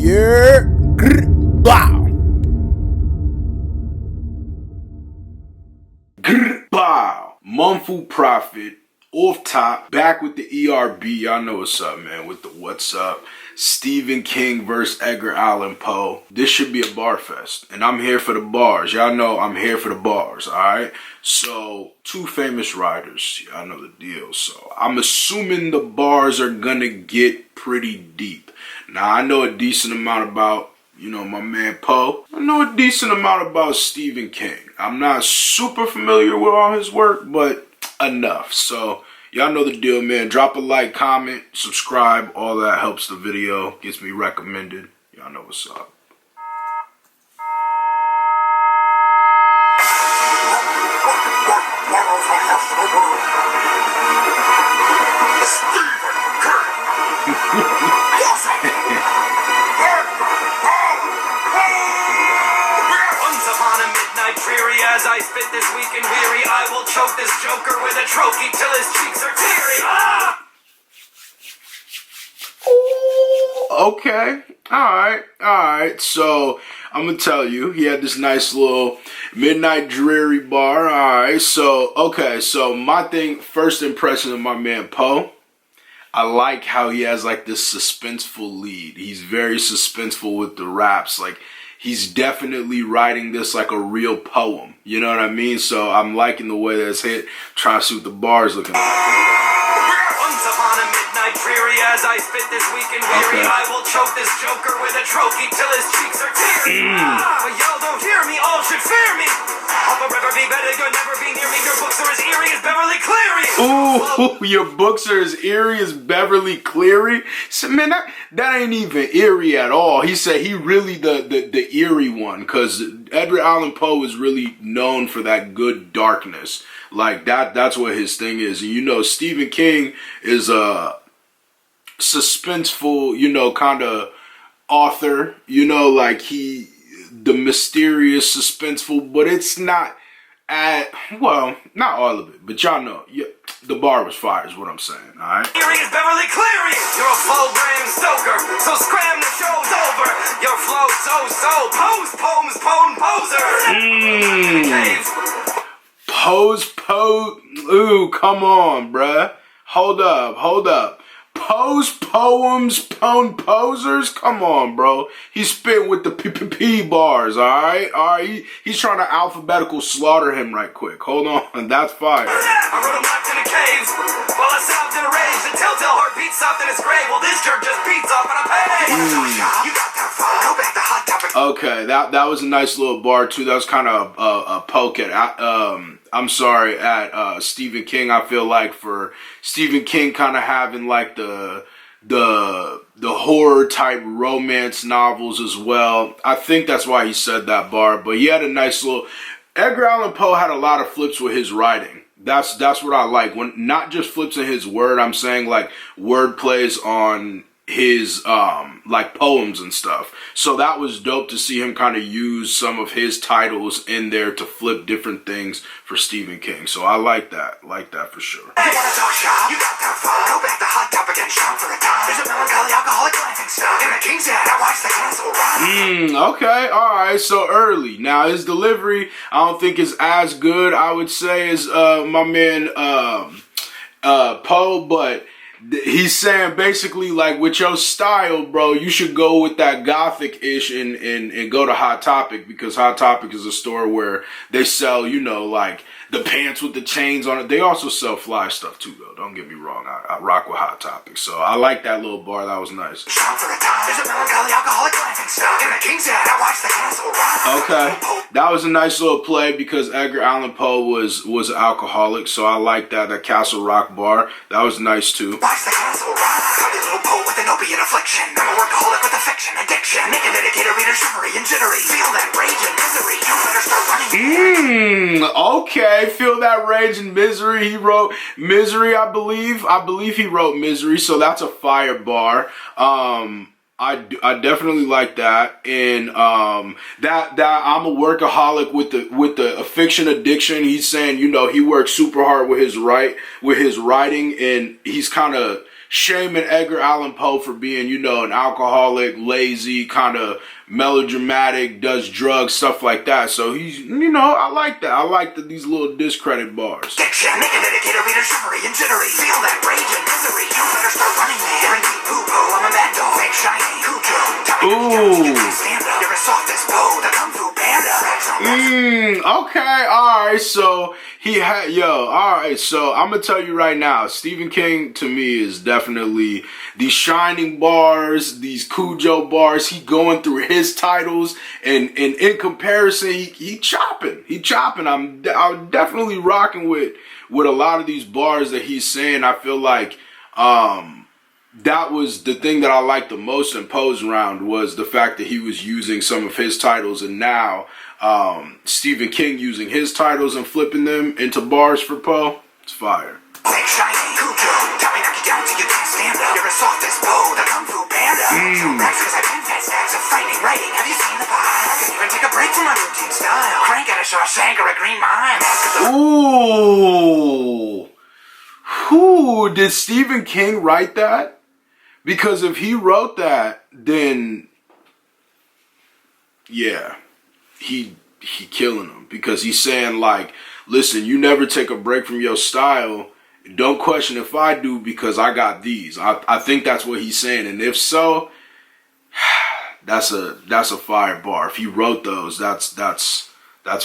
Yeah. Bow. Bow. Mumful Prophet. Off top. Back with the ERB. Y'all know what's up, man. With the what's up. Stephen King versus Edgar Allan Poe. This should be a bar fest. And I'm here for the bars. Y'all know I'm here for the bars, alright? So, two famous writers. Y'all know the deal. So, I'm assuming the bars are gonna get pretty deep. Now, I know a decent amount about, my man Poe. I know a decent amount about Stephen King. I'm not super familiar with all his work, but enough. So, y'all know the deal, man. Drop a like, comment, subscribe. All that helps the video. Gets me recommended. Y'all know what's up. As I spit this weak and weary, I will choke this joker with a trophy till his cheeks are teary. Okay. Alright. So, I'm gonna tell you, he had this nice little midnight dreary bar. Alright, so, my first impression of my man Poe, I like how he has like this suspenseful lead. He's very suspenseful with the raps. Like, he's definitely writing this like a real poem. You know what I mean? So I'm liking the way that's hit. Trying to see what the bars looking like. Once upon a midnight dreary, as I spit this weak and weary, I will choke this joker with a trophy till his cheeks are teary. But y'all don't hear me, all should fear me. I'll forever be better, you'll never be near me. Your books are as eerie as Beverly Cleary. Ooh, your books are as eerie as Beverly Cleary. So, man, that ain't even eerie at all. He said he really the eerie one, because Edgar Allan Poe is really known for that good darkness. Like that's what his thing is. And Stephen King is a suspenseful, kind of author. Like the mysterious, suspenseful, but it's not not all of it, but y'all know, the bar was fire is what I'm saying, alright? Eerie is Beverly Cleary, you're a full-gram stoker, so scram, the show's over, your flow so, pose, poems, Pose, ooh, come on, bruh. Hold up. Pose, poems, posers? Come on, bro. He's spitting with the P bars, alright? He's trying to alphabetical slaughter him right quick. Hold on, that's fire. I wrote him locked in a cave, while I sobbed in a rage. The telltale heartbeat stopped in his grave. Well, this jerk just beats off on a page. You got that far. Go back to Hot Topic. Okay, that was a nice little bar, too. That was kind of a poke at, at Stephen King. I feel like for Stephen King kind of having like the horror type romance novels as well. I think that's why he said that bar. But he had a nice little. Edgar Allan Poe had a lot of flips with his writing. That's what I like. When not just flips in his word, I'm saying like word plays on his like poems and stuff. So that was dope to see him kind of use some of his titles in there to flip different things for Stephen King. So I like that for sure. You wanna talk shop? You got that far. Go back to Hot Topic and shop for the time. There's a melancholy alcoholic laughing style. In the King's Head, I watched the cancel run. Okay, alright, so early. Now his delivery I don't think is as good, I would say, as my man Poe, but he's saying basically like with your style, bro, you should go with that gothic-ish and go to Hot Topic, because Hot Topic is a store where they sell, like the pants with the chains on it. They also sell fly stuff too, though. Don't get me wrong. I rock with Hot Topic. So I like that little bar. That was nice. Okay. That was a nice little play because Edgar Allan Poe was an alcoholic. So I like that. That Castle Rock bar. That was nice too. Watch the Castle Rock. Copy little Poe with an opiate affliction. I'm a workaholic with affection, addiction. Make an indicator reader shivery and jittery. Feel that rage and misery. You better start running. Okay. Feel that rage and misery. He wrote Misery, I believe he wrote Misery, so that's a fire bar. I definitely like that, and that I'm a workaholic with the fiction addiction. He's saying, he works super hard with his writing, and he's kind of shaming Edgar Allan Poe for being, you know, an alcoholic, lazy, kind of melodramatic, does drugs, stuff like that. So he's, you know, I like that. I like these little discredit bars. Diction, make an indicator, reader, shivery and jittery. Feel that rage and misery. You better start running, man. Guaranteed poo-poo, I'm a mad dog. Fake shiny, Cujo. Ooh. Stand up. You're as soft as Poe, the Kung Fu Panda. Okay, alright, so he had, alright, so I'm gonna tell you right now, Stephen King to me is definitely these shining bars, these Cujo bars, he going through his titles, and in comparison, he chopping. I'm definitely rocking with a lot of these bars that he's saying. I feel like, that was the thing that I liked the most in Poe's round, was the fact that he was using some of his titles, and now Stephen King using his titles and flipping them into bars for Poe. It's fire. Fake shiny, Cujo. Tell me knock you down till you can't stand up. You're as soft as Poe, the Kung Fu Panda. Raps cause I pen fast stacks of frightening writing. Have you seen the pie? I can even take a break from my routine style. Crank at a Shawshank or a Green Mime. Ooh. Who did Stephen King write that? Because if he wrote that, then yeah, he killing him, because he's saying like, listen, you never take a break from your style. Don't question if I do, because I got these. I think that's what he's saying, and if so, that's a fire bar. If he wrote those, that's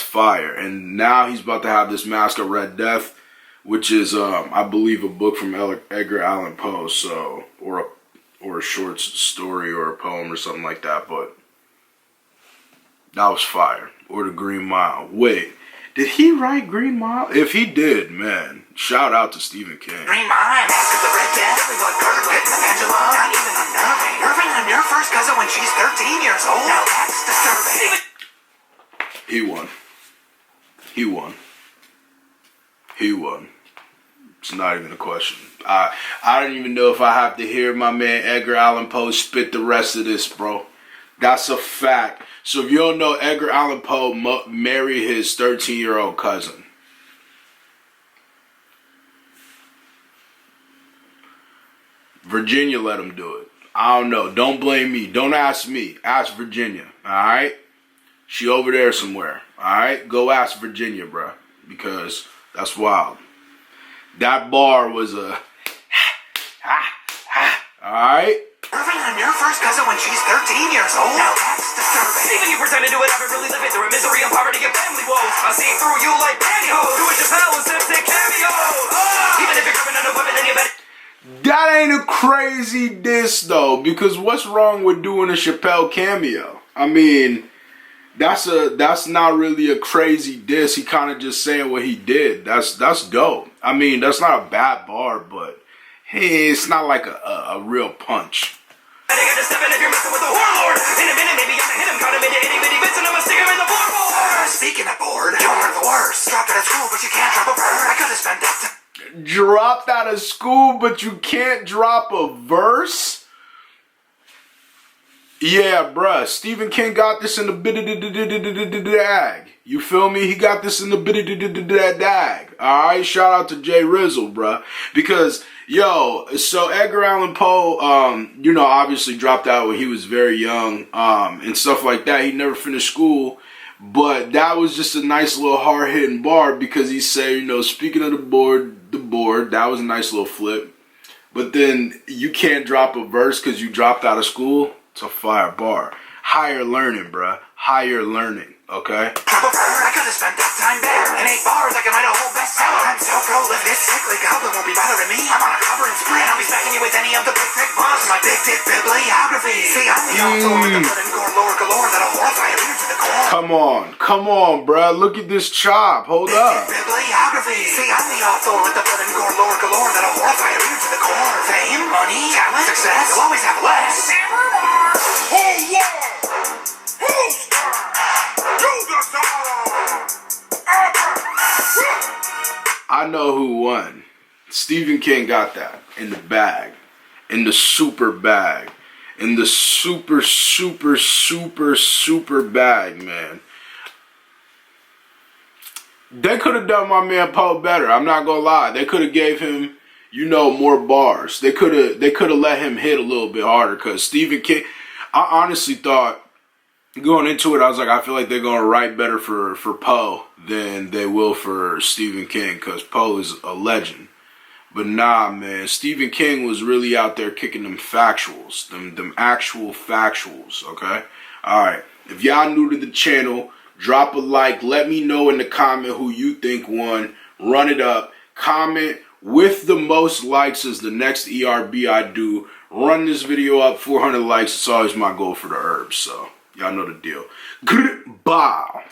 fire. And now he's about to have this Mask of Red Death, which is I believe a book from Edgar Allan Poe, so or a short story or a poem or something like that, but that was fire. Or the Green Mile. Wait, did he write Green Mile? If he did, man, shout out to Stephen King. Green Mile, Mask of the Red Death, everyone gurgling, the pendulum, not even unnerving. Irving on your first cousin when she's 13 years old. Now that's disturbing. He won. It's not even a question. I don't even know if I have to hear my man Edgar Allan Poe spit the rest of this, bro. That's a fact. So if you don't know, Edgar Allan Poe married his 13-year-old cousin. Virginia let him do it. I don't know. Don't blame me. Don't ask me. Ask Virginia. Alright? She over there somewhere. Alright? Go ask Virginia, bro. Because that's wild. That bar was a alright? Irving on your first cousin when she's 13 years old? Now that's disturbing. Even you pretended to it, I've really living through misery and poverty and family woes. I see through you like pantyhose. Do it Chappelle and Simpson cameos. Even if you're coming under weapon, then you better. That ain't a crazy diss though, because what's wrong with doing a Chappelle cameo? I mean, that's not really a crazy diss. He kind of just saying what he did. That's dope. I mean, that's not a bad bar, but hey, it's not like a real punch. I got to step in if you're messing with the warlord. In a minute, maybe I'ma hit him, caught him into itty bitty bits, and I'ma stick him in the floorboard. Speaking of bored, you're the worst. Dropped out of school, but you can't drop a bird. I could have spent that time. Dropped out of school, but you can't drop a verse? Yeah, bruh. Stephen King got this in the dag. You feel me? He got this in the dag. Alright? Shout out to Jay Rizzle, bruh. Because, so Edgar Allan Poe, obviously dropped out when he was very young, and stuff like that. He never finished school. But that was just a nice little hard-hitting bar, because he said, speaking of the board, that was a nice little flip. But then you can't drop a verse because you dropped out of school. It's a fire bar. Higher learning, bruh. Higher learning, okay? I could have spent that time there. In 8 bars, I can write a whole bestseller. I'm so prolific, this sickly goblin won't be bothering me. I'm on a covering spree, and I'll be smacking you with any of the big bars. My big dick bibliography. See, I'm the author with the blood and gore, lower galore that'll horrify you to the core. Come on, bruh. Look at this chop. Hold up. Bibliography. See, I'm the author with the blood and gore, lower galore that'll horrify you to the core. Fame, money, talent, success. You'll always have less. Hey, yeah! Who's do the song? I know who won. Stephen King got that in the bag. In the super bag. In the super, super, super, super bag, man. They could have done my man Poe better. I'm not gonna lie. They could have gave him, you know, more bars. They could have let him hit a little bit harder, because Stephen King, I honestly thought going into it, I was like, I feel like they're gonna write better for Poe than they will for Stephen King, because Poe is a legend. But nah, man, Stephen King was really out there kicking them factuals, them actual factuals, okay? Alright, if y'all new to the channel, drop a like, let me know in the comment who you think won, run it up, comment with the most likes is the next ERB I do, run this video up, 400 likes, it's always my goal for the herbs, so y'all know the deal. Goodbye.